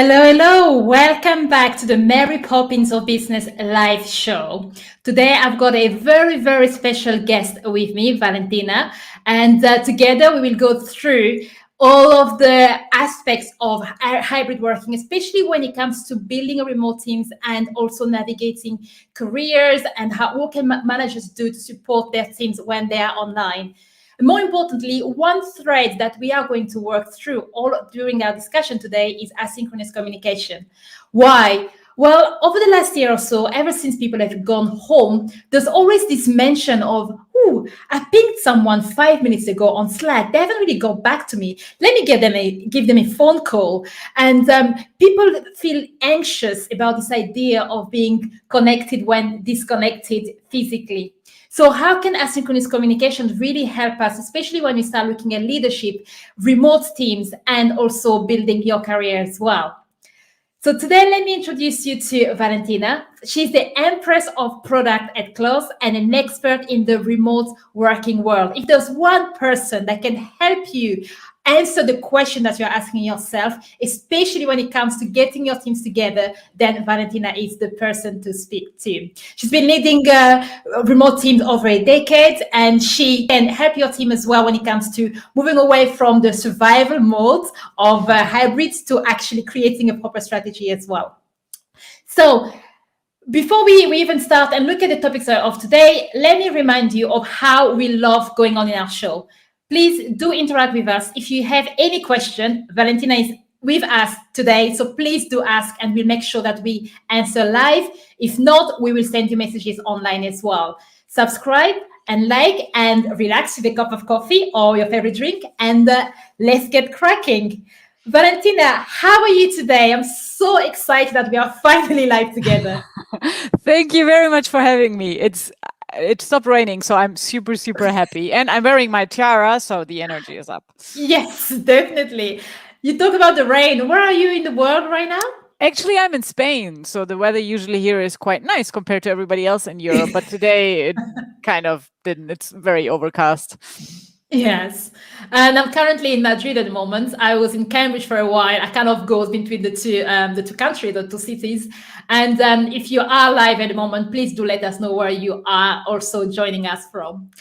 Hello, hello. Welcome back to the Mary Poppins of Business live show. Today, I've got a very, very special guest with me, Valentina, and together we will go through all of the aspects of hybrid working, especially when it comes to building remote teams and also navigating careers and what can managers do to support their teams when they are online. More importantly, one thread that we are going to work through all during our discussion today is asynchronous communication. Why? Well, over the last year or so, ever since people have gone home, there's always this mention of, I pinged someone 5 minutes ago on Slack. They haven't really got back to me. Let me give them a phone call. And people feel anxious about this idea of being connected when disconnected physically. So how can asynchronous communication really help us, especially when we start looking at leadership, remote teams, and also building your career as well? So today, let me introduce you to Valentina. She's the Empress of Product at Close and an expert in the remote working world. If there's one person that can help you answer the question that you're asking yourself, especially when it comes to getting your teams together, then Valentina is the person to speak to. She's been leading remote teams over a decade, and she can help your team as well when it comes to moving away from the survival mode of hybrids to actually creating a proper strategy as well. So before we even start and look at the topics of today, let me remind you of how we love going on in our show. Please do interact with us. If you have any question, Valentina is with us today, so please do ask and we'll make sure that we answer live. If not, we will send you messages online as well. Subscribe and like and relax with a cup of coffee or your favorite drink, and let's get cracking. Valentina, how are you today? I'm so excited that we are finally live together. Thank you very much for having me. It stopped raining, so I'm super, super happy. And I'm wearing my tiara, so the energy is up. Yes, definitely. You talk about the rain. Where are you in the world right now? Actually, I'm in Spain, so the weather usually here is quite nice compared to everybody else in Europe. But today it kind of didn't. It's very overcast. Yes, and I'm currently in Madrid at the moment. I was in Cambridge for a while. I kind of go between the two countries, the two cities. And if you are live at the moment, please do let us know where you are also joining us from.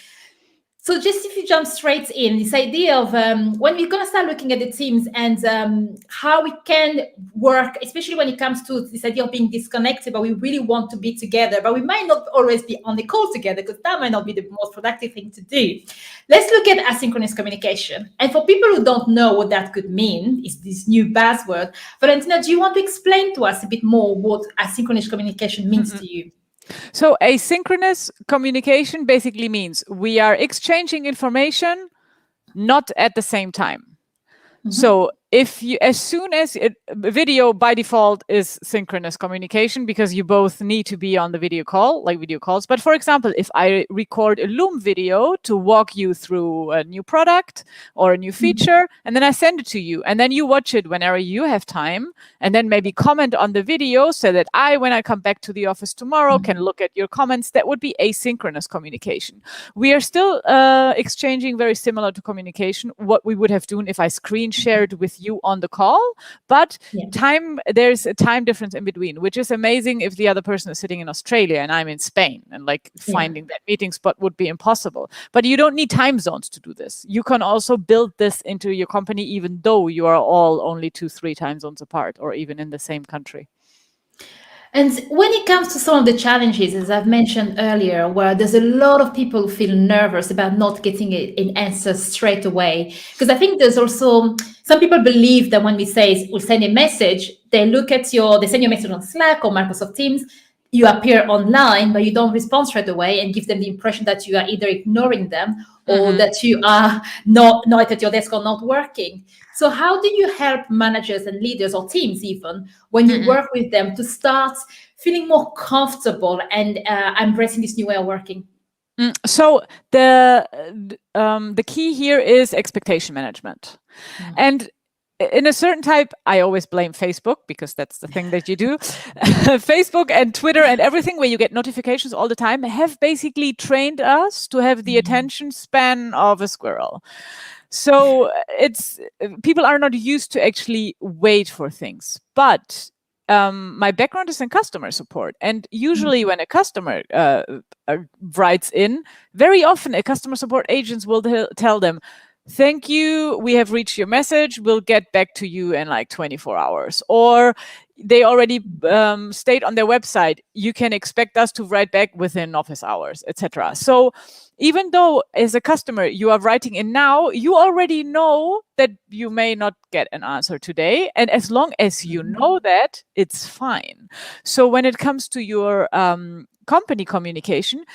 So just if you jump straight in, this idea of when we're going to start looking at the teams and how we can work, especially when it comes to this idea of being disconnected, but we really want to be together, but we might not always be on the call together because that might not be the most productive thing to do. Let's look at asynchronous communication. And for people who don't know what that could mean, is this new buzzword. Valentina, do you want to explain to us a bit more what asynchronous communication means to you? So asynchronous communication basically means we are exchanging information not at the same time. So if you, as soon as video by default is synchronous communication because you both need to be on the video call, like video calls. But for example, if I record a Loom video to walk you through a new product or a new feature, and then I send it to you, and then you watch it whenever you have time, and then maybe comment on the video so that when I come back to the office tomorrow, can look at your comments, that would be asynchronous communication. We are still exchanging very similar to communication, what we would have done if I screen shared with you on the call, but there's a time difference in between, which is amazing if the other person is sitting in Australia and I'm in Spain, and finding that meeting spot would be impossible. But you don't need time zones to do this. You can also build this into your company even though you are all only 2-3 time zones apart or even in the same country. And when it comes to some of the challenges, as I've mentioned earlier, where there's a lot of people who feel nervous about not getting an answer straight away, because I think there's also some people believe that when we'll send a message, they send you a message on Slack or Microsoft Teams, you appear online, but you don't respond straight away and give them the impression that you are either ignoring them or that you are not at your desk or not working. So how do you help managers and leaders or teams even when you work with them to start feeling more comfortable and embracing this new way of working? So the key here is expectation management. And in a certain type, I always blame Facebook because that's the thing that you do. Facebook and Twitter and everything where you get notifications all the time have basically trained us to have the attention span of a squirrel. So it's people are not used to actually wait for things. But my background is in customer support, and usually when a customer writes in, very often a customer support agent will tell them, "Thank you, we have reached your message. We'll get back to you in like 24 hours." Or they already state on their website, "You can expect us to write back within office hours," etc. So even though as a customer you are writing in now, you already know that you may not get an answer today. And as long as you know that, it's fine. So when it comes to your company communication,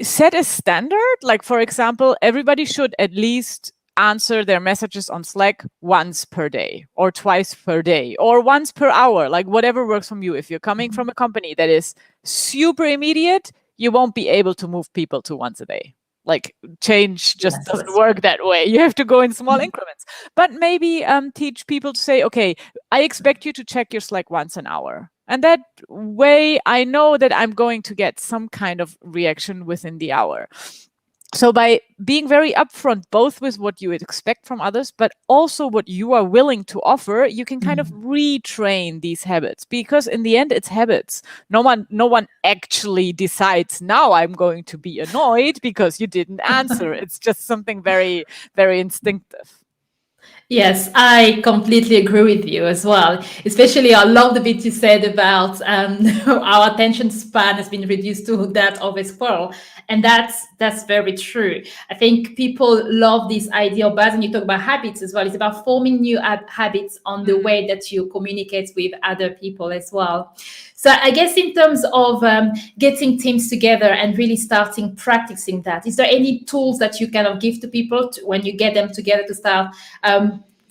set a standard. Like, for example, everybody should at least answer their messages on Slack once per day or twice per day or once per hour, like whatever works from you. If you're coming from a company that is super immediate, you won't be able to move people to once a day. Like, change just doesn't work that way. You have to go in small increments. But maybe teach people to say, okay, I expect you to check your Slack once an hour. And that way I know that I'm going to get some kind of reaction within the hour. So by being very upfront, both with what you would expect from others, but also what you are willing to offer, you can kind of retrain these habits, because in the end, it's habits. No one actually decides, now I'm going to be annoyed because you didn't answer. It's just something very, very instinctive. Yes, I completely agree with you as well. Especially, I love the bit you said about our attention span has been reduced to that of a squirrel, and that's very true. I think people love this idea of, and you talk about habits as well. It's about forming new habits on the way that you communicate with other people as well. So I guess in terms of getting teams together and really starting practicing that, is there any tools that you kind of give to people when you get them together to start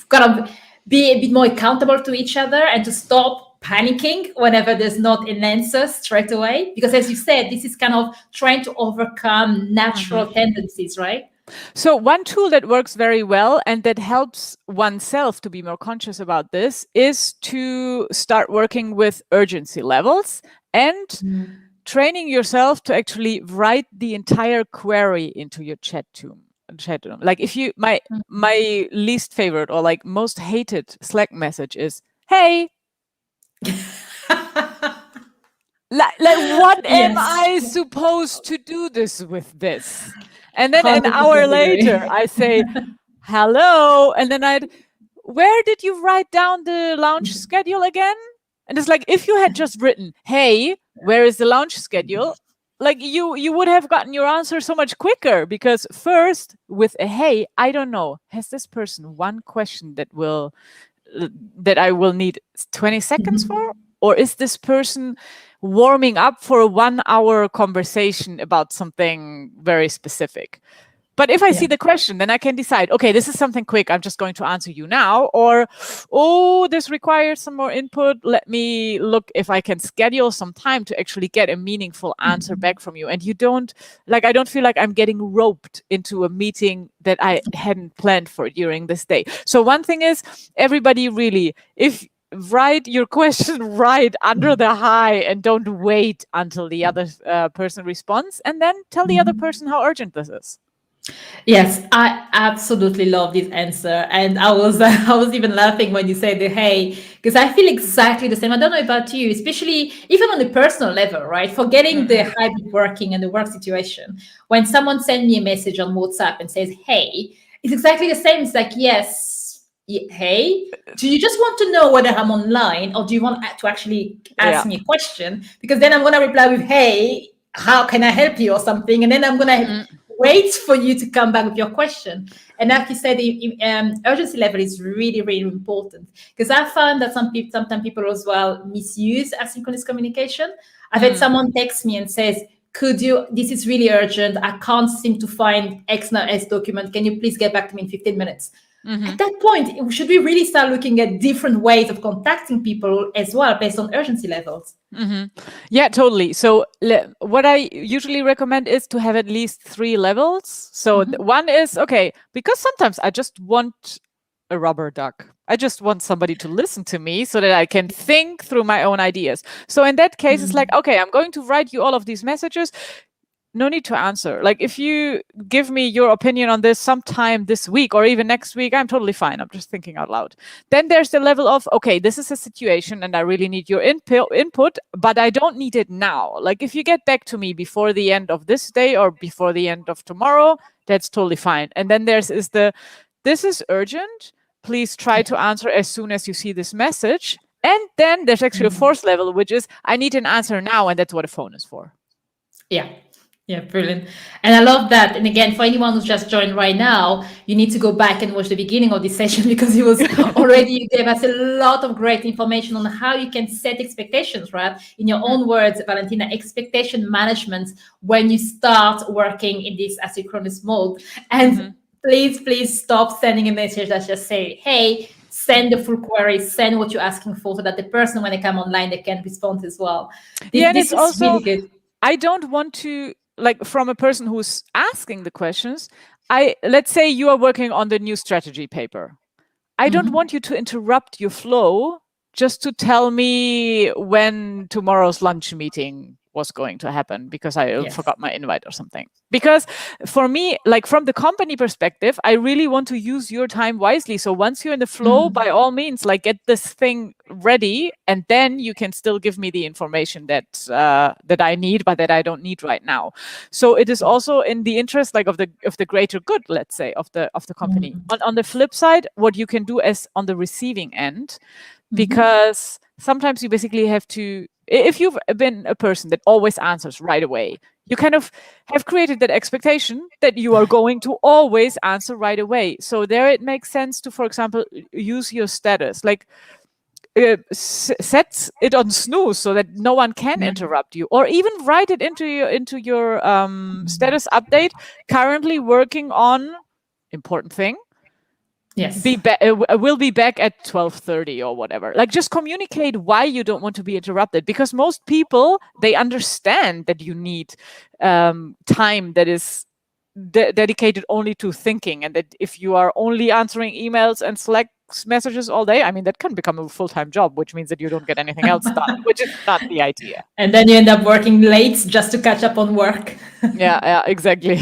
kind of be a bit more accountable to each other and to stop panicking whenever there's not an answer straight away? Because as you said, this is kind of trying to overcome natural tendencies, right? So one tool that works very well and that helps oneself to be more conscious about this is to start working with urgency levels and training yourself to actually write the entire query into your chat room. Like, if you my least favorite or like most hated Slack message is, "Hey." Like what am I supposed to do this with this? And then an hour later, I say, "Hello." And then "Where did you write down the launch schedule again?" And it's like, if you had just written, "Hey, where is the launch schedule?" Like, you would have gotten your answer so much quicker, because first with a "Hey, I don't know, has this person one question that I will need 20 seconds for? Or is this person warming up for a 1-hour conversation about something very specific?" But if I see the question, then I can decide, okay, this is something quick, I'm just going to answer you now. Or, oh, this requires some more input. Let me look if I can schedule some time to actually get a meaningful answer back from you. And I don't feel like I'm getting roped into a meeting that I hadn't planned for during this day. So one thing is, everybody really, write your question right under the "hi" and don't wait until the other person responds, and then tell the other person how urgent this is. Yes, I absolutely love this answer, and I was I was even laughing when you said the "hey," because I feel exactly the same. I don't know about you, especially even on the personal level, right? Forgetting the hybrid working and the work situation. When someone sends me a message on WhatsApp and says "hey," it's exactly the same. It's like, yes, hey, do you just want to know whether I'm online, or do you want to actually ask me a question? Because then I'm gonna reply with "hey, how can I help you?" or something, and then I'm gonna wait for you to come back with your question. And like you said, the urgency level is really, really important, because I found that sometimes people as well misuse asynchronous communication. I've had someone text me and says, this is really urgent, I can't seem to find X now S document, can you please get back to me in 15 minutes? At that point, should we really start looking at different ways of contacting people as well, based on urgency levels? Yeah, totally. So what I usually recommend is to have at least 3 levels. So one is, okay, because sometimes I just want a rubber duck. I just want somebody to listen to me so that I can think through my own ideas. So in that case, it's like, okay, I'm going to write you all of these messages. no need to answer. Like if you give me your opinion on this sometime this week or even next week, I'm totally fine. I'm just thinking out loud. Then there's the level of, okay, this is a situation and I really need your input, but I don't need it now. Like if you get back to me before the end of this day or before the end of tomorrow, that's totally fine. And then this is urgent. Please try to answer as soon as you see this message. And then there's actually a fourth level, which is I need an answer now. And that's what a phone is for. Yeah. Yeah, brilliant. And I love that. And again, for anyone who's just joined right now, you need to go back and watch the beginning of this session because it was already, you gave us a lot of great information on how you can set expectations, right? In your own words, Valentina, expectation management when you start working in this asynchronous mode. And please stop sending a message that just say, hey, send the full query, send what you're asking for so that the person, when they come online, they can respond as well. This is also really good. I don't want to, like, from a person who's asking the questions, let's say you are working on the new strategy paper. I don't want you to interrupt your flow just to tell me when tomorrow's lunch meeting was going to happen because I forgot my invite or something. Because for me, like from the company perspective, I really want to use your time wisely. So once you're in the flow, by all means, like get this thing ready, and then you can still give me the information that I need, but that I don't need right now. So it is also in the interest, like of the greater good, let's say, of the company. On the flip side, what you can do as on the receiving end, because sometimes you basically have to, if you've been a person that always answers right away, you kind of have created that expectation that you are going to always answer right away. So there it makes sense to, for example, use your status, like set it on snooze so that no one can interrupt you, or even write it into your status update, currently working on important thing. Yes. We'll be back at 12:30 or whatever. Like just communicate why you don't want to be interrupted, because most people, they understand that you need time that is dedicated only to thinking, and that if you are only answering emails and Slack messages all day, I mean, that can become a full-time job, which means that you don't get anything else done, which is not the idea. And then you end up working late just to catch up on work. Yeah, exactly.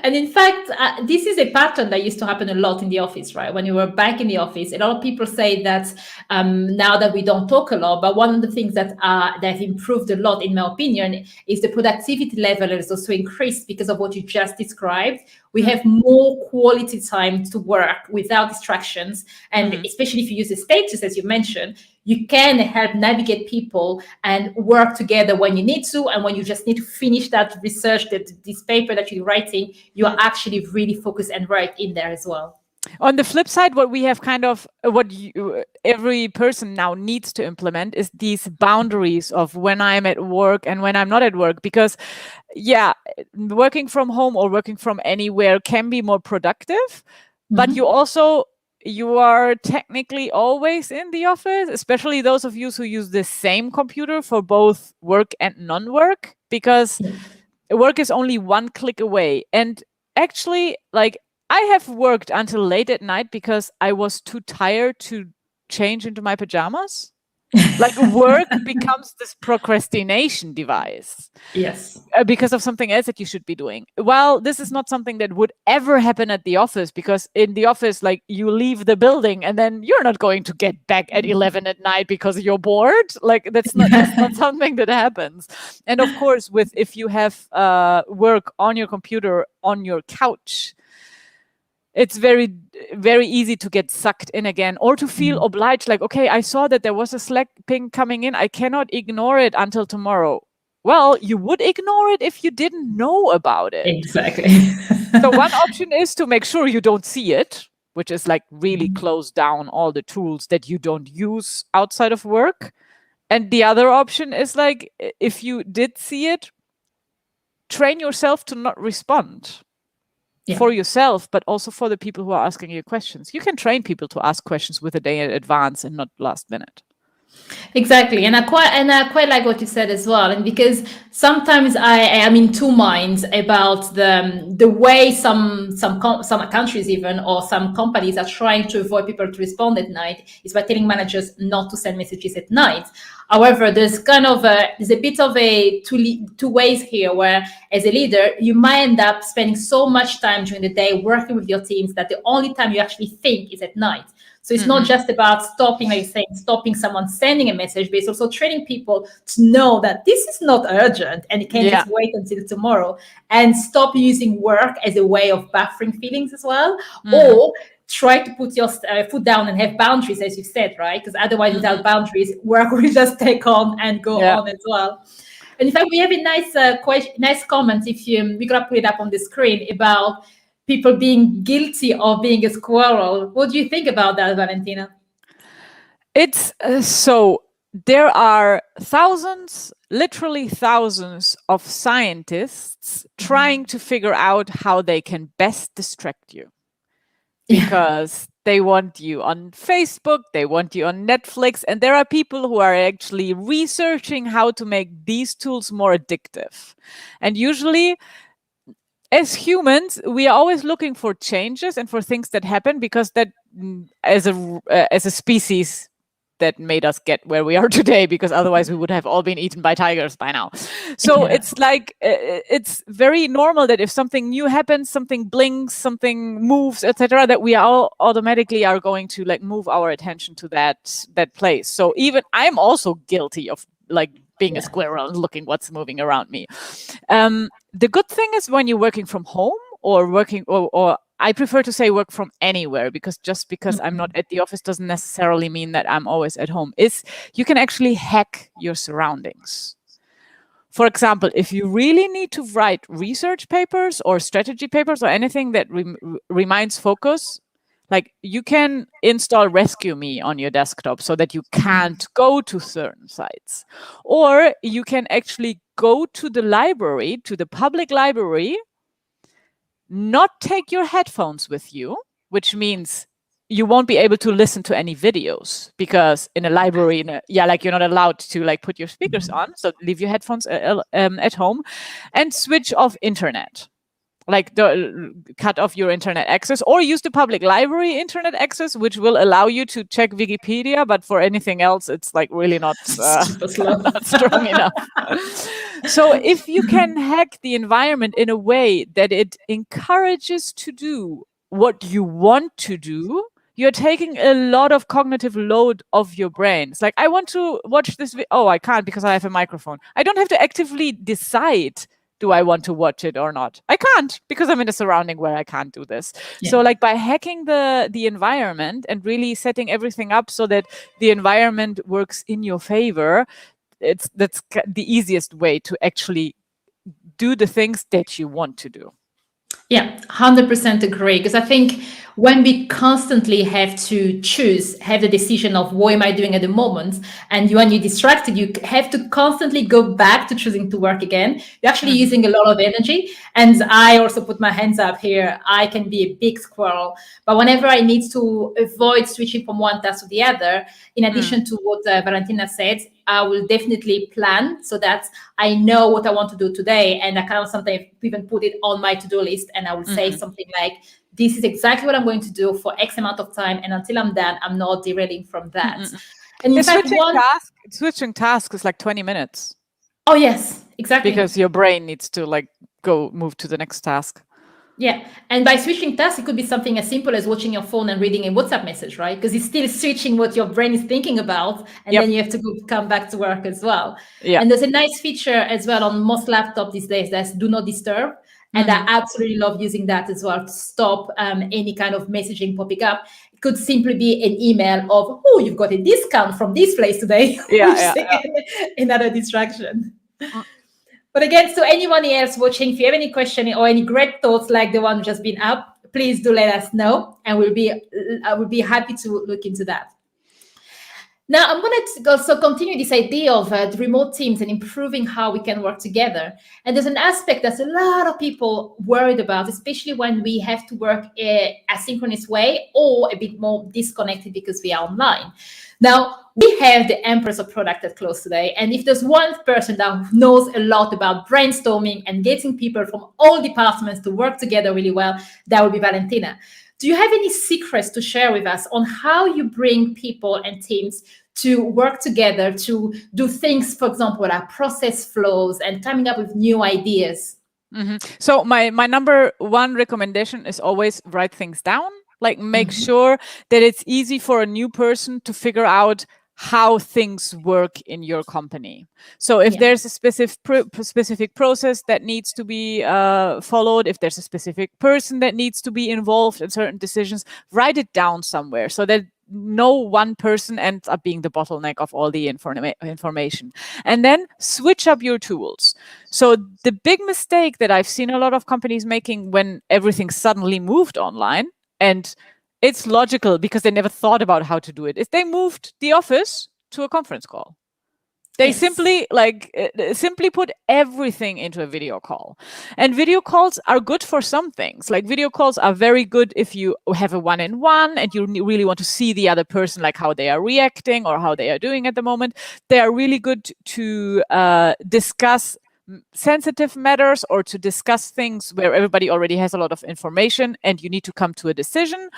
And in fact, this is a pattern that used to happen a lot in the office, right? When you were back in the office, a lot of people say that now that we don't talk a lot, but one of the things that have improved a lot, in my opinion, is the productivity level has also increased because of what you just described. We have more quality time to work without distractions. And especially if you use the status, as you mentioned, you can help navigate people and work together when you need to. And when you just need to finish that research, this paper that you're writing, you are actually really focused and right in there as well. On the flip side, what we have kind of, every person now needs to implement is these boundaries of when I'm at work and when I'm not at work. Because, working from home or working from anywhere can be more productive, but you are technically always in the office, especially those of you who use the same computer for both work and non-work, because work is only one click away. And actually, like, I have worked until late at night because I was too tired to change into my pajamas. Like work becomes this procrastination device. Yes. Because of something else that you should be doing. Well, this is not something that would ever happen at the office, because in the office, like, you leave the building and then you're not going to get back at 11 at night because you're bored. Like that's not something that happens. And of course, if you have work on your computer on your couch, it's very, very easy to get sucked in again, or to feel obliged, like, okay, I saw that there was a Slack ping coming in. I cannot ignore it until tomorrow. Well, you would ignore it if you didn't know about it. Exactly. So one option is to make sure you don't see it, which is like really close down all the tools that you don't use outside of work. And the other option is, like, if you did see it, train yourself to not respond. For yourself, but also for the people who are asking you questions. You can train people to ask questions with a day in advance and not last minute. Exactly, and I quite like what you said as well, and because sometimes I am in two minds about the way some countries even or some companies are trying to avoid people to respond at night is by telling managers not to send messages at night. However, there's a bit of a two ways here where as a leader you might end up spending so much time during the day working with your teams that the only time you actually think is at night. So it's not just about stopping, like saying, stopping someone sending a message, but it's also training people to know that this is not urgent and it can Yeah. just wait until tomorrow, and stop using work as a way of buffering feelings as well. Or try to put your foot down and have boundaries, as you said, right? Because otherwise, without boundaries, work will just take on and go Yeah. on as well. And in fact, we have a nice comment. If we're gonna put it up on the screen about people being guilty of being a squirrel. What do you think about that, Valentina? It's so there are thousands, literally thousands of scientists trying to figure out how they can best distract you, because they want you on Facebook, they want you on Netflix, and there are people who are actually researching how to make these tools more addictive. And usually, as humans, we are always looking for changes and for things that happen, because that, as a species, that made us get where we are today, because otherwise we would have all been eaten by tigers by now. So Yeah. it's like it's very normal that if something new happens, something blinks, something moves, etc., that we all automatically are going to like move our attention to that place. So even I'm also guilty of like being a squirrel and looking what's moving around me. The good thing is when you're working from home or working or I prefer to say work from anywhere, because just because I'm not at the office doesn't necessarily mean that I'm always at home, is you can actually hack your surroundings. For example, if you really need to write research papers or strategy papers or anything that reminds focus, like you can install Rescue Me on your desktop so that you can't go to certain sites. Or you can actually go to the library, to the public library, not take your headphones with you, which means you won't be able to listen to any videos, because in a library, like you're not allowed to like put your speakers on. So leave your headphones at home and switch off internet. Like cut off your internet access, or use the public library internet access, which will allow you to check Wikipedia, but for anything else it's like really not Super slow. not strong enough. So if you can hack the environment in a way that it encourages to do what you want to do, you're taking a lot of cognitive load off your brain. It's like, I want to watch this oh, I can't because I have a microphone. I don't have to actively decide, do I want to watch it or not? I can't, because I'm in a surrounding where I can't do this. Yeah. So like by hacking the environment and really setting everything up so that the environment works in your favor, that's the easiest way to actually do the things that you want to do. Yeah, 100% agree. Because I think when we constantly have to have the decision of what am I doing at the moment, and when you're distracted, you have to constantly go back to choosing to work again. You're actually using a lot of energy. And I also put my hands up here. I can be a big squirrel, but whenever I need to avoid switching from one task to the other, in addition to what Valentina said, I will definitely plan so that I know what I want to do today. And I can sometimes even put it on my to-do list, and I will say something like, this is exactly what I'm going to do for X amount of time. And until I'm done, I'm not derailing from that. And in fact, switching tasks is like 20 minutes. Oh, yes, exactly. Because your brain needs to like go move to the next task. Yeah. And by switching tasks, it could be something as simple as watching your phone and reading a WhatsApp message, right? Because it's still switching what your brain is thinking about. And then you have to come back to work as well. Yeah. And there's a nice feature as well on most laptops these days that's do not disturb. And I absolutely love using that as well to stop any kind of messaging popping up. It could simply be an email of, oh, you've got a discount from this place today. Another distraction. But again, so anyone else watching, if you have any question or any great thoughts like the one just been up, please do let us know, and I will be happy to look into that. Now, I'm going to also continue this idea of remote teams and improving how we can work together. And there's an aspect that a lot of people worried about, especially when we have to work a asynchronous way or a bit more disconnected because we are online. Now, we have the Empress of Product at Close today. And if there's one person that knows a lot about brainstorming and getting people from all departments to work together really well, that would be Valentina. Do you have any secrets to share with us on how you bring people and teams to work together to do things, for example, like process flows and coming up with new ideas? Mm-hmm. So my number one recommendation is always write things down. Like make sure that it's easy for a new person to figure out how things work in your company. So if there's a specific process that needs to be followed, if there's a specific person that needs to be involved in certain decisions, write it down somewhere so that no one person ends up being the bottleneck of all the information. And then switch up your tools. So the big mistake that I've seen a lot of companies making when everything suddenly moved online, and it's logical because they never thought about how to do it, is they moved the office to a conference call. They simply put everything into a video call. And video calls are good for some things. Like video calls are very good if you have a one-on-one and you really want to see the other person, like how they are reacting or how they are doing at the moment. They are really good to discuss sensitive matters or to discuss things where everybody already has a lot of information and you need to come to a decision,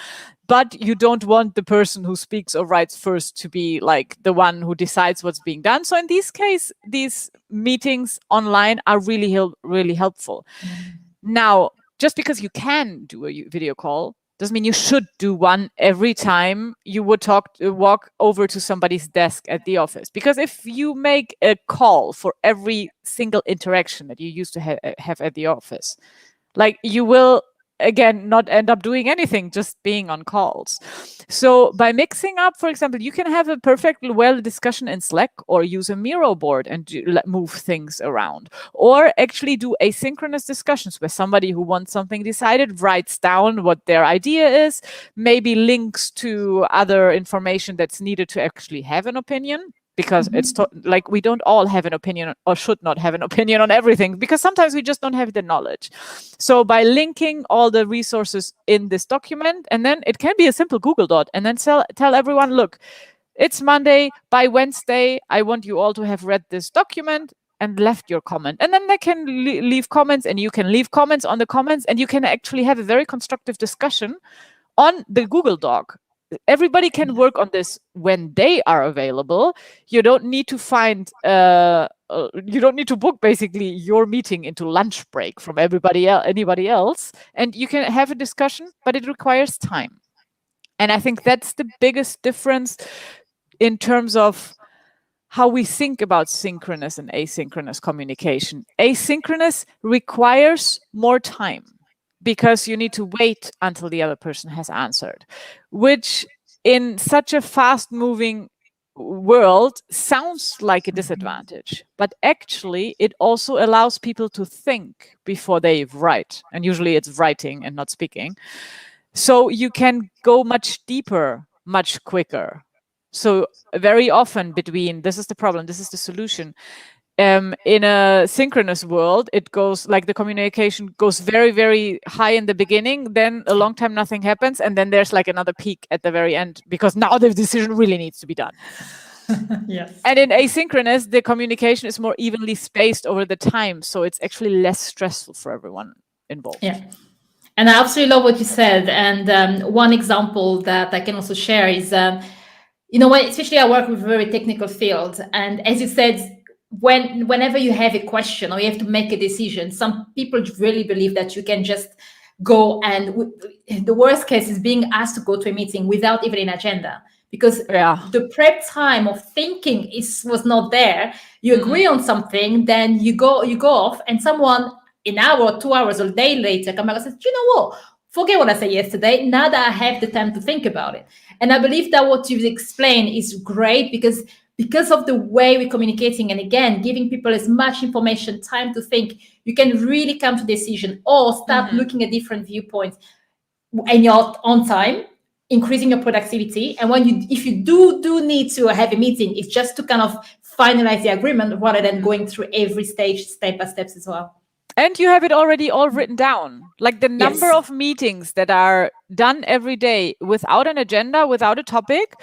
but you don't want the person who speaks or writes first to be like the one who decides what's being done. So in this case, these meetings online are really helpful. Now, just because you can do a video call doesn't mean you should do one every time you would walk over to somebody's desk at the office. Because if you make a call for every single interaction that you used to have at the office, like you will again not end up doing anything, just being on calls. So by mixing up, for example, you can have a perfectly well discussion in Slack or use a Miro board and move things around, or actually do asynchronous discussions where somebody who wants something decided writes down what their idea is, maybe links to other information that's needed to actually have an opinion. Because it's like we don't all have an opinion or should not have an opinion on everything, because sometimes we just don't have the knowledge. So by linking all the resources in this document, and then it can be a simple Google Doc, and then tell everyone, look, it's Monday, by Wednesday, I want you all to have read this document and left your comment. And then they can leave comments, and you can leave comments on the comments, and you can actually have a very constructive discussion on the Google Doc. Everybody can work on this when they are available. You don't need to you don't need to book basically your meeting into lunch break from anybody else. And you can have a discussion, but it requires time. And I think that's the biggest difference in terms of how we think about synchronous and asynchronous communication. Asynchronous requires more time, because you need to wait until the other person has answered, which in such a fast-moving world sounds like a disadvantage. But actually, it also allows people to think before they write. And usually it's writing and not speaking. So you can go much deeper, much quicker. So very often between, this is the problem, this is the solution, in a synchronous world, it goes like the communication goes very, very high in the beginning, then a long time nothing happens, and then there's like another peak at the very end, because now the decision really needs to be done. Yes. And in asynchronous, the communication is more evenly spaced over the time, so it's actually less stressful for everyone involved. Yeah. And I absolutely love what you said. And one example that I can also share is, especially I work with very technical fields, and as you said, whenever you have a question or you have to make a decision, some people really believe that you can just go, and the worst case is being asked to go to a meeting without even an agenda, because the prep time of thinking was not there. You agree on something, then you go off, and someone an hour, 2 hours, or a day later come back and says, you know what? Forget what I said yesterday. Now that I have the time to think about it. And I believe that what you've explained is great, because of the way we're communicating, and again, giving people as much information, time to think, you can really come to decision or start looking at different viewpoints in your own time, increasing your productivity. And when if you do need to have a meeting, it's just to kind of finalize the agreement rather than going through every stage step by steps as well. And you have it already all written down, like the number Yes. of meetings that are done every day without an agenda, without a topic.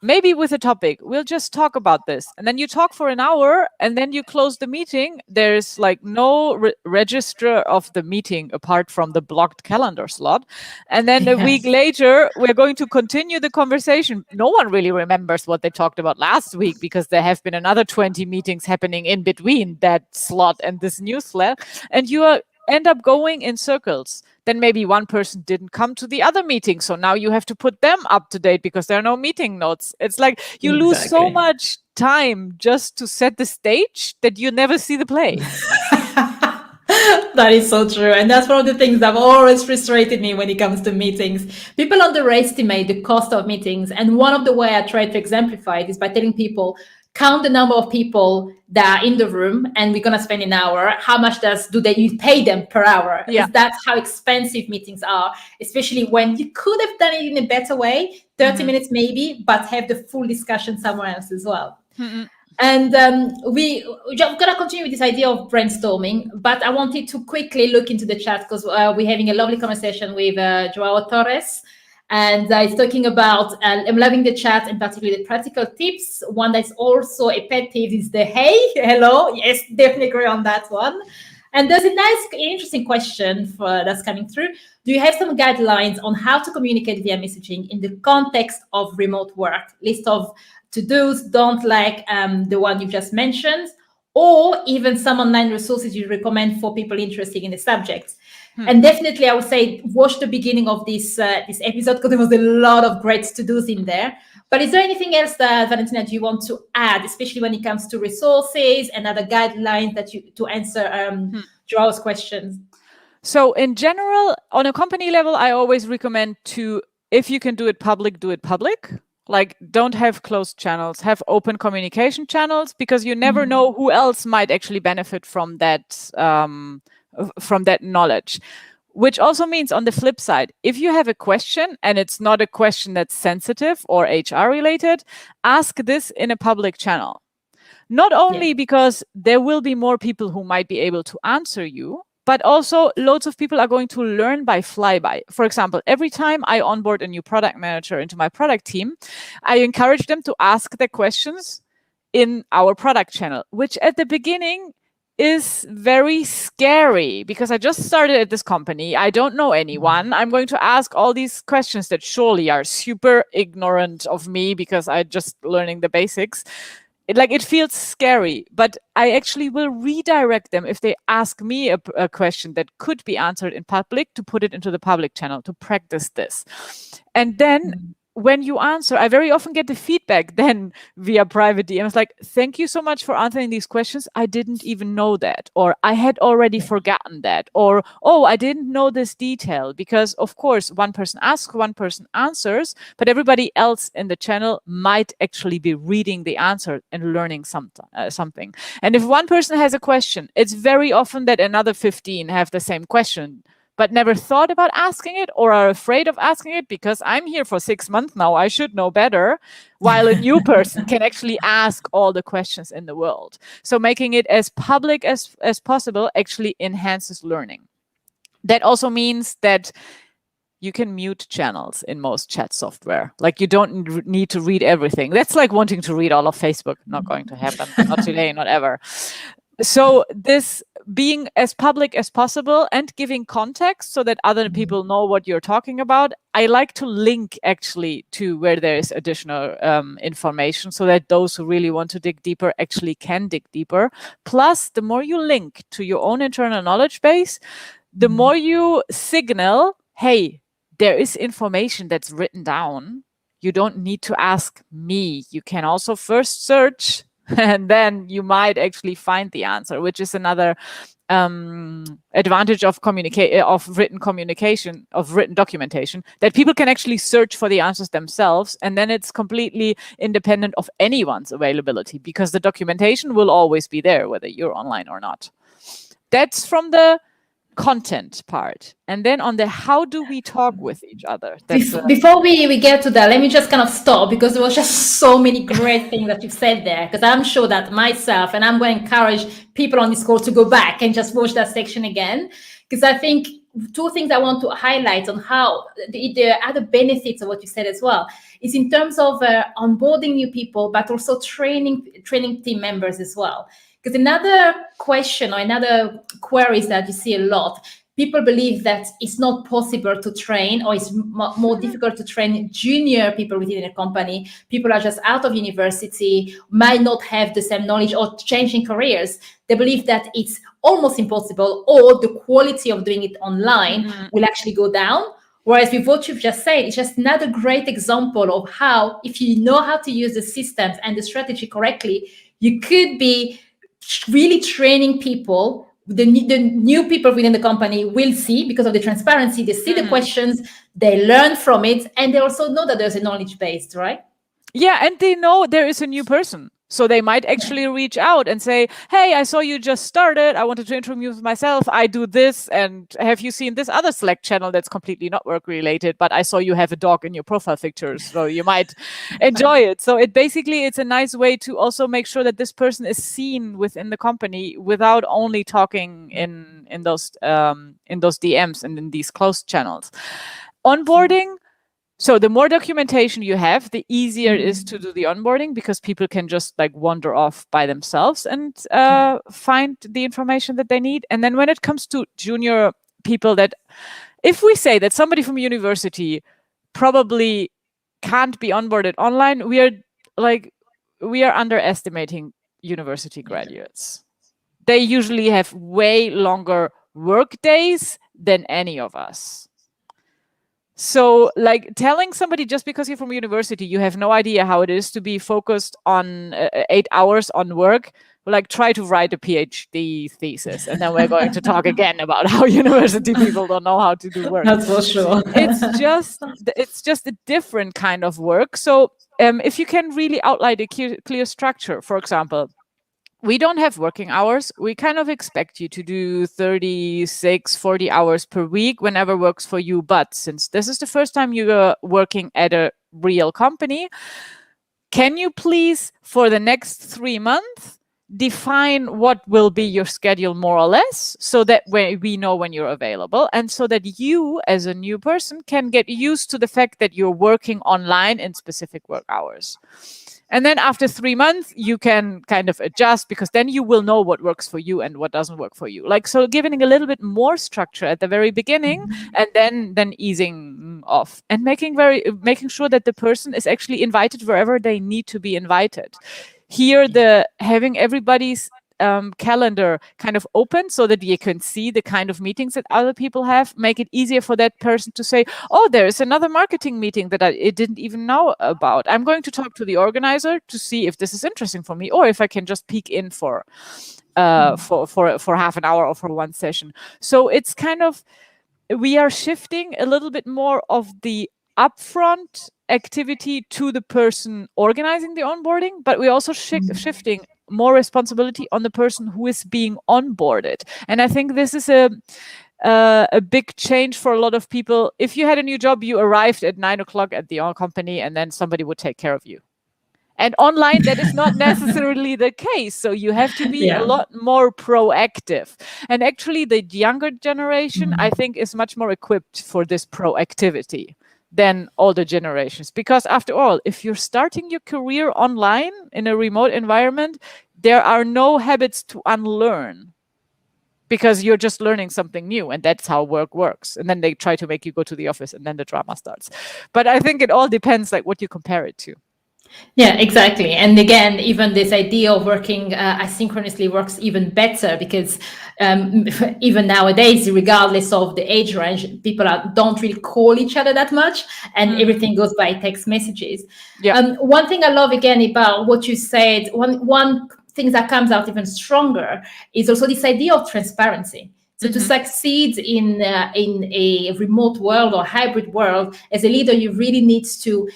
Maybe with a topic, we'll just talk about this. And then you talk for an hour and then you close the meeting. There's like no register of the meeting apart from the blocked calendar slot. And then a week later, we're going to continue the conversation. No one really remembers what they talked about last week because there have been another 20 meetings happening in between that slot and this new slot. And you end up going in circles. Then maybe one person didn't come to the other meeting. So now you have to put them up to date because there are no meeting notes. It's like you lose so much time just to set the stage that you never see the play. That is so true. And that's one of the things that have always frustrated me when it comes to meetings. People underestimate the cost of meetings. And one of the way I try to exemplify it is by telling people, count the number of people that are in the room and we're going to spend an hour. How much you pay them per hour? Yeah. That's how expensive meetings are, especially when you could have done it in a better way, 30 minutes maybe, but have the full discussion somewhere else as well. And we're going to continue with this idea of brainstorming, but I wanted to quickly look into the chat because we're having a lovely conversation with Joao Torres. And it's talking about, I'm loving the chat and particularly the practical tips. One that's also a pet peeve is the hey, hello. Yes, definitely agree on that one. And there's a nice, interesting question that's coming through. Do you have some guidelines on how to communicate via messaging in the context of remote work? List of to-dos, don't like the one you've just mentioned, or even some online resources you recommend for people interested in the subject. And definitely, I would say watch the beginning of this episode because there was a lot of great to-dos in there. But is there anything else that, Valentina, do you want to add, especially when it comes to resources and other guidelines to answer Joao's questions? So in general, on a company level, I always recommend if you can do it public, do it public. Like, don't have closed channels, have open communication channels, because you never know who else might actually benefit from that knowledge. Which also means, on the flip side, if you have a question and it's not a question that's sensitive or HR related, ask this in a public channel. Not only because there will be more people who might be able to answer you, but also loads of people are going to learn by flyby. For example, every time I onboard a new product manager into my product team, I encourage them to ask their questions in our product channel, which at the beginning is very scary because I just started at this company. I don't know anyone. I'm going to ask all these questions that surely are super ignorant of me because I'm just learning the basics. It feels scary, but I actually will redirect them if they ask me a question that could be answered in public, to put it into the public channel to practice this. And then when you answer, I very often get the feedback then via private DMs like, thank you so much for answering these questions. I didn't even know that, or I had already forgotten that, or, oh, I didn't know this detail. Because of course, one person asks, one person answers, but everybody else in the channel might actually be reading the answer and learning something. And if one person has a question, it's very often that another 15 have the same question, but never thought about asking it or are afraid of asking it because I'm here for 6 months now, I should know better, while a new person can actually ask all the questions in the world. So making it as public as possible actually enhances learning. That also means that you can mute channels in most chat software. Like, you don't need to read everything. That's like wanting to read all of Facebook. Not going to happen. Not today, not ever. So this being as public as possible and giving context so that other people know what you're talking about. I like to link actually to where there is additional information so that those who really want to dig deeper actually can dig deeper. Plus, the more you link to your own internal knowledge base, the more you signal, hey, there is information that's written down. You don't need to ask me. You can also first search and then you might actually find the answer, which is another advantage of written communication, of written documentation, that people can actually search for the answers themselves, and then it's completely independent of anyone's availability because the documentation will always be there whether you're online or not. That's from the content part, and then on the how do we talk with each other. Before we get to that, let me just kind of stop, because there was just so many great things that you've said there. Because I'm sure that myself, and I'm going to encourage people on this call to go back and just watch that section again. Because I think two things I want to highlight on how the other benefits of what you said as well is in terms of onboarding new people, but also training team members as well. Because another question or another queries that you see a lot, people believe that it's not possible to train, or it's more difficult to train junior people within a company. People are just out of university, might not have the same knowledge, or changing careers. They believe that it's almost impossible, or the quality of doing it online will actually go down. Whereas with what you've just said, it's just another great example of how, if you know how to use the systems and the strategy correctly, you could be really training people. The new people within the company will see, because of the transparency, they see the questions, they learn from it, and they also know that there's a knowledge based, right? Yeah, and they know there is a new person. So they might actually reach out and say, hey, I saw you just started. I wanted to introduce myself. I do this. And have you seen this other Slack channel that's completely not work related? But I saw you have a dog in your profile pictures, so you might enjoy it. So it's a nice way to also make sure that this person is seen within the company without only talking in those DMs and in these closed channels. Onboarding. So the more documentation you have, the easier it is to do the onboarding, because people can just like wander off by themselves and find the information that they need. And then when it comes to junior people, that if we say that somebody from university probably can't be onboarded online, we are underestimating university graduates. They usually have way longer work days than any of us. So like telling somebody just because you're from university, you have no idea how it is to be focused on 8 hours on work, like try to write a PhD thesis. And then we're going to talk again about how university people don't know how to do work. That's for sure. It's just a different kind of work. So if you can really outline a clear structure, for example, we don't have working hours. We kind of expect you to do 36, 40 hours per week whenever works for you. But since this is the first time you're working at a real company, can you please, for the next 3 months, define what will be your schedule more or less, so that we know when you're available, and so that you as a new person can get used to the fact that you're working online in specific work hours. And then after 3 months, you can kind of adjust, because then you will know what works for you and what doesn't work for you. Like, so giving a little bit more structure at the very beginning, and then easing off, and making sure that the person is actually invited wherever they need to be invited. Here, having everybody's calendar kind of open so that you can see the kind of meetings that other people have, make it easier for that person to say, oh, there is another marketing meeting that I didn't even know about. I'm going to talk to the organizer to see if this is interesting for me, or if I can just peek in for half an hour or for one session. So it's kind of, we are shifting a little bit more of the upfront activity to the person organizing the onboarding, but we're also shifting more responsibility on the person who is being onboarded. And I think this is a big change for a lot of people. If you had a new job, you arrived at 9 o'clock at the company, and then somebody would take care of you. And online, that is not necessarily the case. So you have to be a lot more proactive. And actually, the younger generation, I think, is much more equipped for this proactivity than older generations. Because after all, if you're starting your career online in a remote environment, there are no habits to unlearn, because you're just learning something new, and that's how work works. And then they try to make you go to the office, and then the drama starts. But I think it all depends like what you compare it to. Yeah, exactly. And again, even this idea of working asynchronously works even better, because even nowadays, regardless of the age range, people don't really call each other that much, and everything goes by text messages. Yeah. One thing I love again about what you said, one thing that comes out even stronger is also this idea of transparency. So to succeed in a remote world or hybrid world, as a leader, you really need to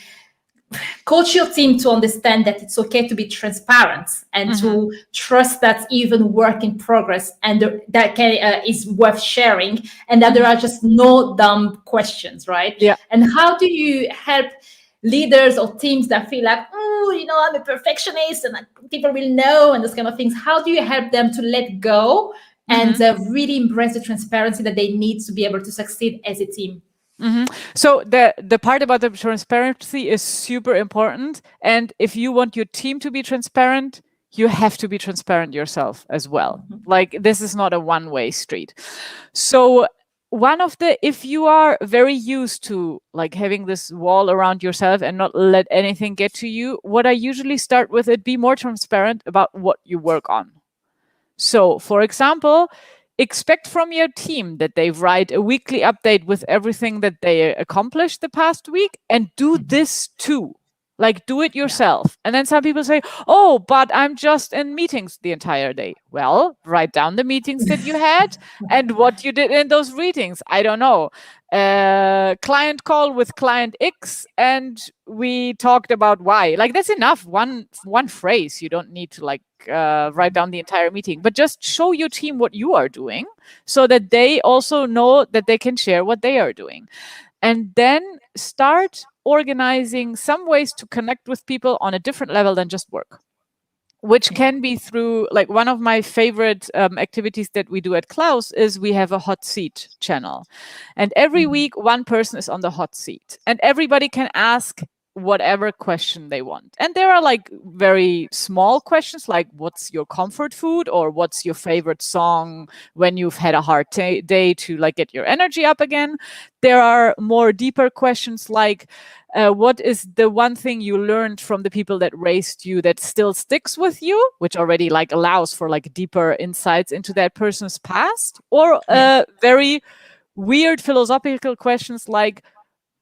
coach your team to understand that it's okay to be transparent and to trust that's even work in progress, and is worth sharing, and that there are just no dumb questions, right? Yeah. And how do you help leaders or teams that feel like, oh, I'm a perfectionist and people will know and those kind of things? How do you help them to let go and really embrace the transparency that they need to be able to succeed as a team? So the part about the transparency is super important. And if you want your team to be transparent, you have to be transparent yourself as well. Like, this is not a one-way street. So if you are very used to like having this wall around yourself and not let anything get to you, what I usually start with it, be more transparent about what you work on. So, for example, expect from your team that they write a weekly update with everything that they accomplished the past week, and do this too. Like, do it yourself. And then some people say, oh, but I'm just in meetings the entire day. Well, write down the meetings that you had and what you did in those meetings. I don't know. Client call with client X, and we talked about Y. Like, that's enough. One phrase. You don't need to write down the entire meeting, but just show your team what you are doing so that they also know that they can share what they are doing. And then start organizing some ways to connect with people on a different level than just work, which can be through, like, one of my favorite activities that we do at Klaus is we have a hot seat channel. And every week, one person is on the hot seat and everybody can ask whatever question they want. And there are like very small questions like, what's your comfort food, or what's your favorite song when you've had a hard day to like get your energy up again. There are more deeper questions like, what is the one thing you learned from the people that raised you that still sticks with you, which already like allows for like deeper insights into that person's past. Or very weird philosophical questions like,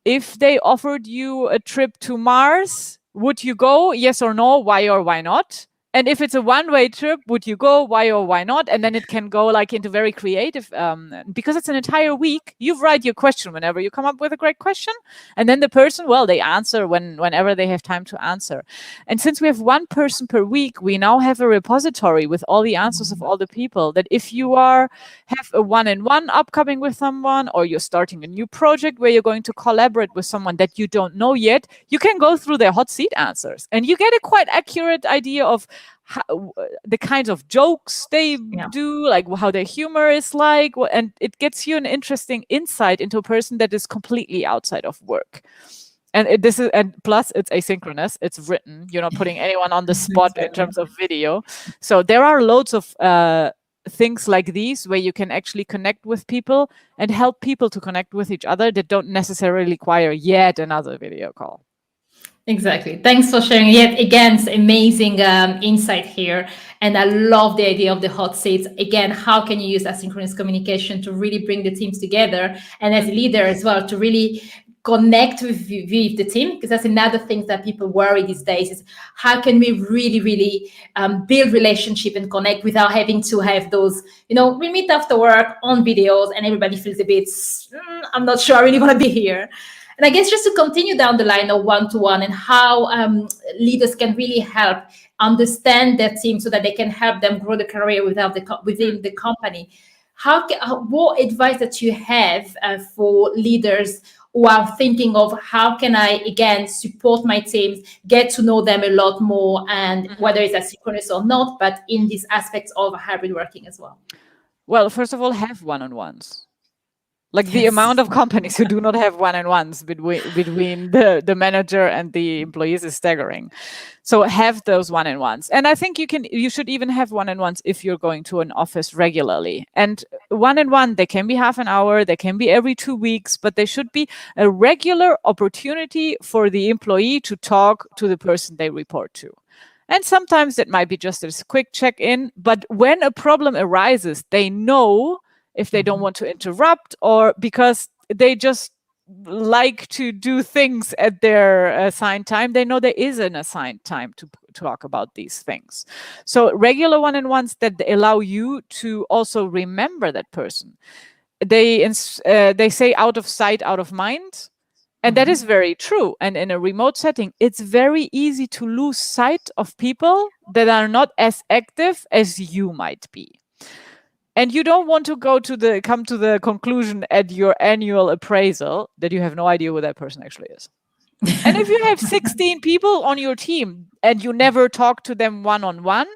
if they offered you a trip to Mars, would you go? Yes or no? Why or why not? And if it's a one-way trip, would you go? Why or why not? And then it can go like into very creative, because it's an entire week. You write your question whenever you come up with a great question. And then the person, well, they answer whenever they have time to answer. And since we have one person per week, we now have a repository with all the answers of all the people, that if you have a one-on-one upcoming with someone, or you're starting a new project where you're going to collaborate with someone that you don't know yet, you can go through their hot seat answers and you get a quite accurate idea of the kinds of jokes they do, like how their humor is like, and it gets you an interesting insight into a person that is completely outside of work. And plus it's asynchronous, it's written, you're not putting anyone on the spot in terms of video. So there are loads of things like these where you can actually connect with people and help people to connect with each other that don't necessarily require yet another video call. Exactly. Thanks for sharing. Yet again, it's amazing insight here. And I love the idea of the hot seats. Again, how can you use asynchronous communication to really bring the teams together? And as a leader as well, to really connect with the team, because that's another thing that people worry these days is how can we really build relationship and connect without having to have those, we meet after work on videos and everybody feels a bit, I'm not sure I really want to be here. And I guess just to continue down the line of one-to-one and how leaders can really help understand their team so that they can help them grow the career within the company. What advice that you have for leaders who are thinking of how can I, again, support my teams, get to know them a lot more, and whether it's asynchronous or not, but in these aspects of hybrid working as well? Well, first of all, have one-on-ones. Like, the amount of companies who do not have one-on-ones between the manager and the employees is staggering. So have those one-on-ones. And I think you should even have one-on-ones if you're going to an office regularly. And one-on-one, they can be half an hour, they can be every 2 weeks, but they should be a regular opportunity for the employee to talk to the person they report to. And sometimes it might be just a quick check-in, but when a problem arises, they know if they don't want to interrupt, or because they just like to do things at their assigned time, they know there is an assigned time to talk about these things. So regular one-on-ones that allow you to also remember that person. They say out of sight, out of mind. And that is very true. And in a remote setting, it's very easy to lose sight of people that are not as active as you might be. And you don't want to come to the conclusion at your annual appraisal that you have no idea who that person actually is. And if you have 16 people on your team and you never talk to them one-on-one,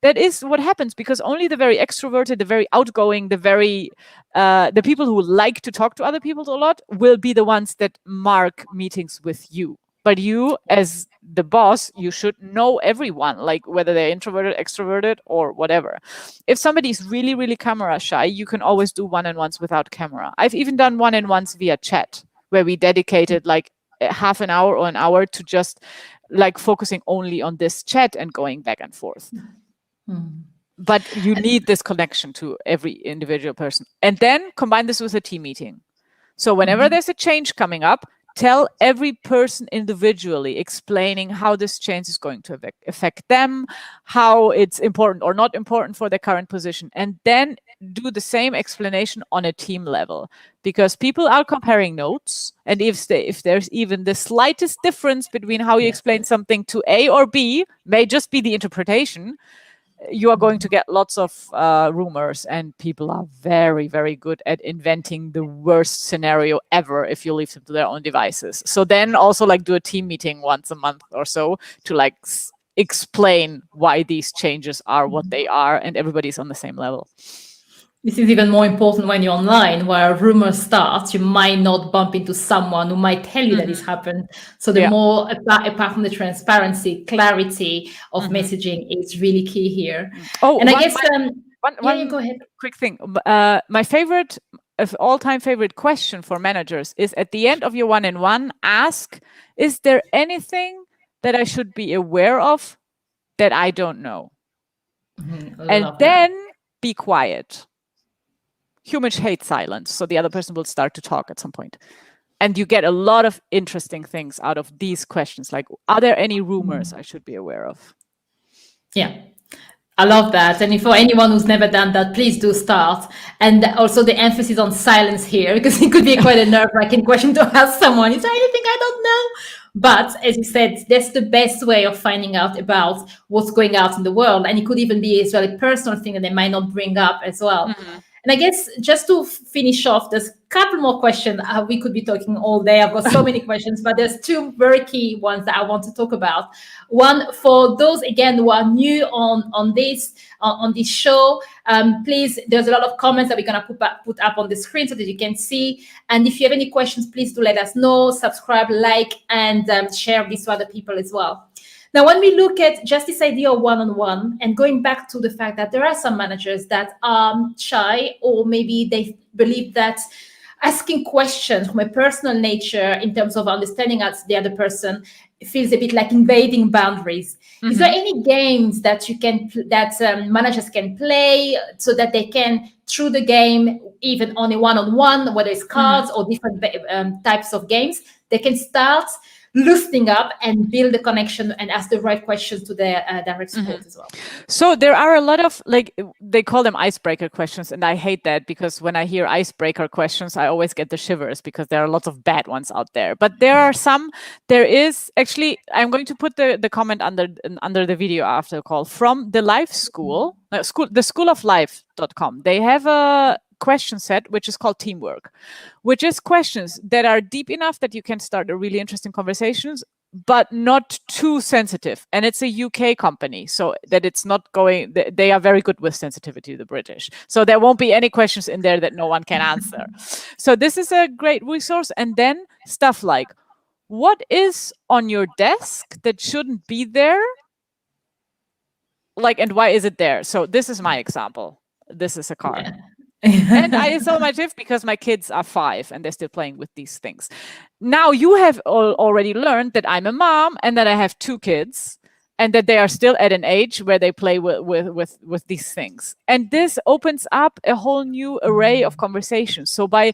that is what happens, because only the very extroverted, the very outgoing, the people who like to talk to other people a lot will be the ones that mark meetings with you. But you, as the boss, you should know everyone, like whether they're introverted, extroverted, or whatever. If somebody's really, really camera shy, you can always do one-on-ones without camera. I've even done one-on-ones via chat, where we dedicated like half an hour or an hour to just like focusing only on this chat and going back and forth. But you need this connection to every individual person. And then combine this with a team meeting. So whenever there's a change coming up, tell every person individually, explaining how this change is going to affect them, how it's important or not important for their current position. And then do the same explanation on a team level, because people are comparing notes. And if there's even the slightest difference between how you explain something to A or B, may just be the interpretation, you are going to get lots of rumors, and people are very, very good at inventing the worst scenario ever if you leave them to their own devices. So then also like do a team meeting once a month or so to like explain why these changes are what they are, and everybody's on the same level. This is even more important when you're online, where a rumor starts, you might not bump into someone who might tell you that it's happened. So the more, apart from the transparency, clarity of messaging is really key here. Oh, and I guess, one go ahead. Quick thing. My favorite, all-time favorite question for managers is at the end of your one-on-one, ask, is there anything that I should be aware of that I don't know? And then be quiet. Humans hate silence, so the other person will start to talk at some point. And you get a lot of interesting things out of these questions, like, are there any rumors I should be aware of? Yeah, I love that. And for anyone who's never done that, please do start. And also the emphasis on silence here, because it could be quite a nerve-wracking question to ask someone. Is there anything I don't know? But as you said, that's the best way of finding out about what's going out in the world. And it could even be as well a personal thing that they might not bring up as well. And I guess just to finish off, there's a couple more questions. We could be talking all day. I've got so many questions, but there's two very key ones that I want to talk about. One, for those, again, who are new on this show, please, there's a lot of comments that we're going to put up on the screen so that you can see. And if you have any questions, please do let us know, subscribe, like, and share this to other people as well. Now, when we look at just this idea of one-on-one, and going back to the fact that there are some managers that are shy, or maybe they believe that asking questions from a personal nature in terms of understanding the other person feels a bit like invading boundaries. Is there any games that managers can play so that they can, through the game, even on a one-on-one, whether it's cards or different types of games, they can start loosening up and build a connection and ask the right questions to their direct support as well? So there are a lot of, like, they call them icebreaker questions, and I hate that, because when I hear icebreaker questions, I always get the shivers, because there are lots of bad ones out there. But there is actually, I'm going to put the comment under the video after the call, from the Life School, the schooloflife.com. They have a question set which is called teamwork, which is questions that are deep enough that you can start a really interesting conversations, but not too sensitive. And it's a UK company, so that it's not going, they are very good with sensitivity, the British, so there won't be any questions in there that no one can answer. So this is a great resource. And then stuff like, what is on your desk that shouldn't be there, like, and why is it there? So this is my example. This is a car. And I so much if, because my kids are 5 and they're still playing with these things. Now you have already learned that I'm a mom and that I have 2 kids. and that they are still at an age where they play with these things. And this opens up a whole new array of conversations. So by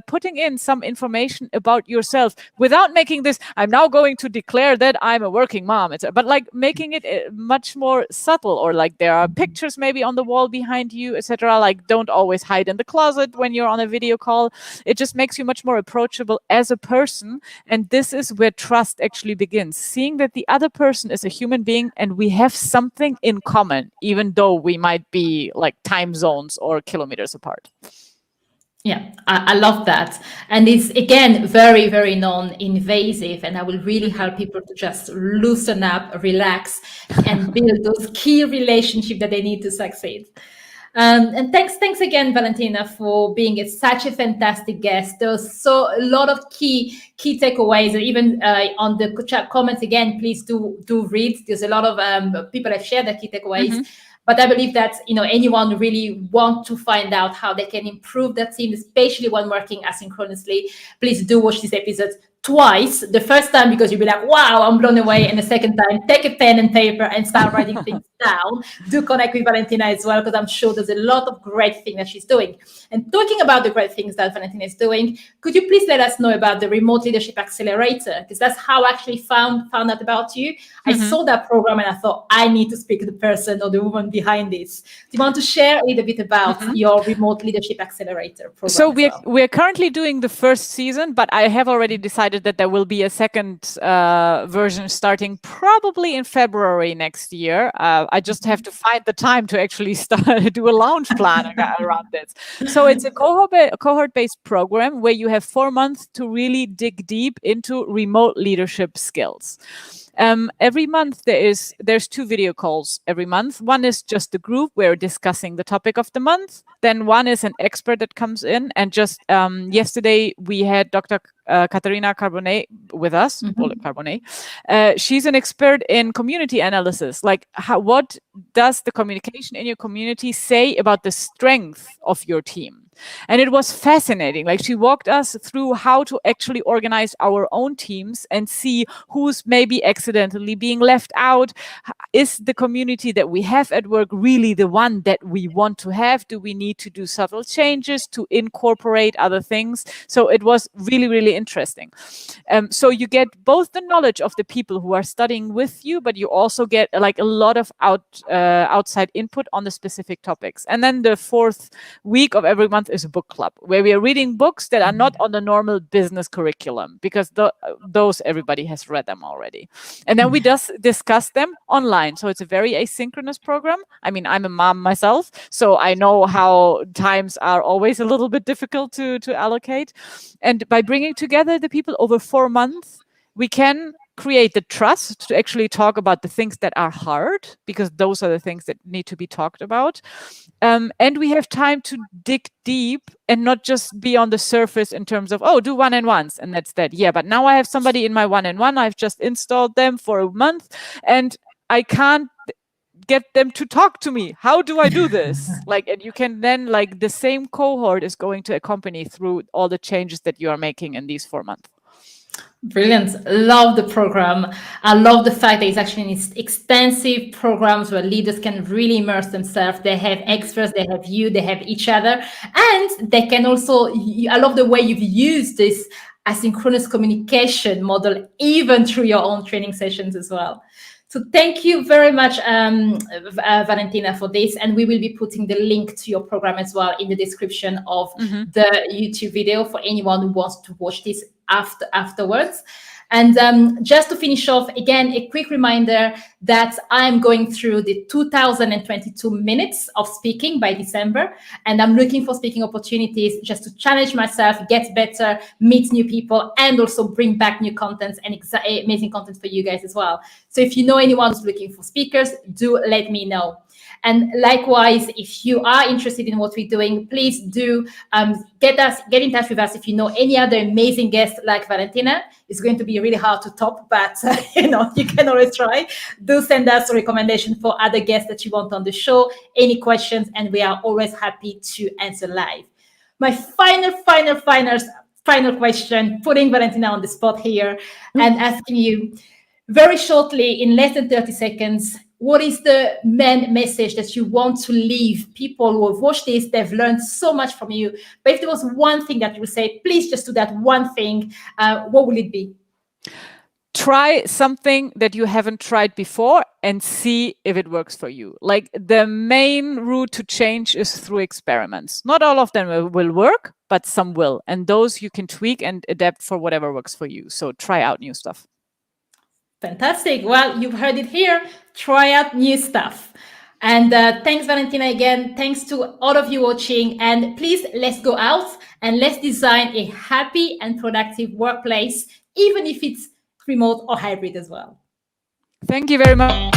putting in some information about yourself without making this, I'm now going to declare that I'm a working mom, but like making it much more subtle, or like there are pictures maybe on the wall behind you, etc. Like don't always hide in the closet when you're on a video call. It just makes you much more approachable as a person. And this is where trust actually begins, seeing that the other person is a human being and we have something in common, even though we might be like time zones or kilometers apart. Yeah, I love that. And it's, again, very, very non-invasive. And I will really help people to just loosen up, relax, and build those key relationships that they need to succeed. And thanks again, Valentina, for being such a fantastic guest. There's a lot of key takeaways, and even on the chat comments again, please do read. There's a lot of people have shared their key takeaways. Mm-hmm. But I believe that anyone who really want to find out how they can improve their team, especially when working asynchronously, please do watch this episode twice. The first time because you'll be like, wow, I'm blown away. And the second time, take a pen and paper and start writing things down. Do connect with Valentina as well, because I'm sure there's a lot of great things that she's doing. And talking about the great things that Valentina is doing, could you please let us know about the Remote Leadership Accelerator? Because that's how I actually found out about you. Mm-hmm. I saw that program and I thought, I need to speak to the person or the woman behind this. Do you want to share a little bit about your Remote Leadership Accelerator program? So we're currently doing the first season, but I have already decided that there will be a second version starting probably in February next year. I just have to find the time to actually do a launch plan around this. So it's a cohort-based program where you have 4 months to really dig deep into remote leadership skills. Every month there's 2 video calls every month. One is just the group where we're discussing the topic of the month. Then one is an expert that comes in, and just yesterday we had Dr. Caterina Carbone with us. Carbone. She's an expert in community analysis. Like what does the communication in your community say about the strength of your team? And it was fascinating. Like she walked us through how to actually organize our own teams and see who's maybe accidentally being left out. Is the community that we have at work really the one that we want to have? Do we need to do subtle changes to incorporate other things? So it was really, really interesting. So you get both the knowledge of the people who are studying with you, but you also get like a lot of outside input on the specific topics. And then the 4th week of every month is a book club where we are reading books that are not on the normal business curriculum, because those everybody has read them already. And then we just discuss them online. So it's a very asynchronous program. I mean, I'm a mom myself, so I know how times are always a little bit difficult to allocate. And by bringing together the people over 4 months, we can create the trust to actually talk about the things that are hard, because those are the things that need to be talked about. And we have time to dig deep and not just be on the surface in terms of, do one-on-ones and that's that. Yeah, but now I have somebody in my one-on-one. I've just installed them for a month and I can't get them to talk to me. How do I do this? And you can then, the same cohort is going to accompany through all the changes that you are making in these 4 months. Brilliant. Love the program. I love the fact that it's actually extensive programs where leaders can really immerse themselves. They have experts, they have you, they have each other, and they can also, I love the way you've used this asynchronous communication model even through your own training sessions as well. So thank you very much, Valentina, for this. And we will be putting the link to your program as well in the description of the YouTube video for anyone who wants to watch this afterwards. And just to finish off, again, a quick reminder that I'm going through the 2022 minutes of speaking by December. And I'm looking for speaking opportunities just to challenge myself, get better, meet new people, and also bring back new content and amazing content for you guys as well. So if you know anyone who's looking for speakers, do let me know. And likewise, if you are interested in what we're doing, please do get in touch with us. If you know any other amazing guests like Valentina, it's going to be really hard to top, but you can always try. Do send us a recommendation for other guests that you want on the show, any questions, and we are always happy to answer live. My final question, putting Valentina on the spot here and asking you, very shortly, in less than 30 seconds, what is the main message that you want to leave people who have watched this? They've learned so much from you. But if there was one thing that you would say, please just do that one thing, what will it be? Try something that you haven't tried before and see if it works for you. Like, the main route to change is through experiments. Not all of them will work, but some will. And those you can tweak and adapt for whatever works for you. So try out new stuff. Fantastic. Well, you've heard it here. Try out new stuff. And thanks, Valentina, again. Thanks to all of you watching. And please, let's go out and let's design a happy and productive workplace, even if it's remote or hybrid as well. Thank you very much.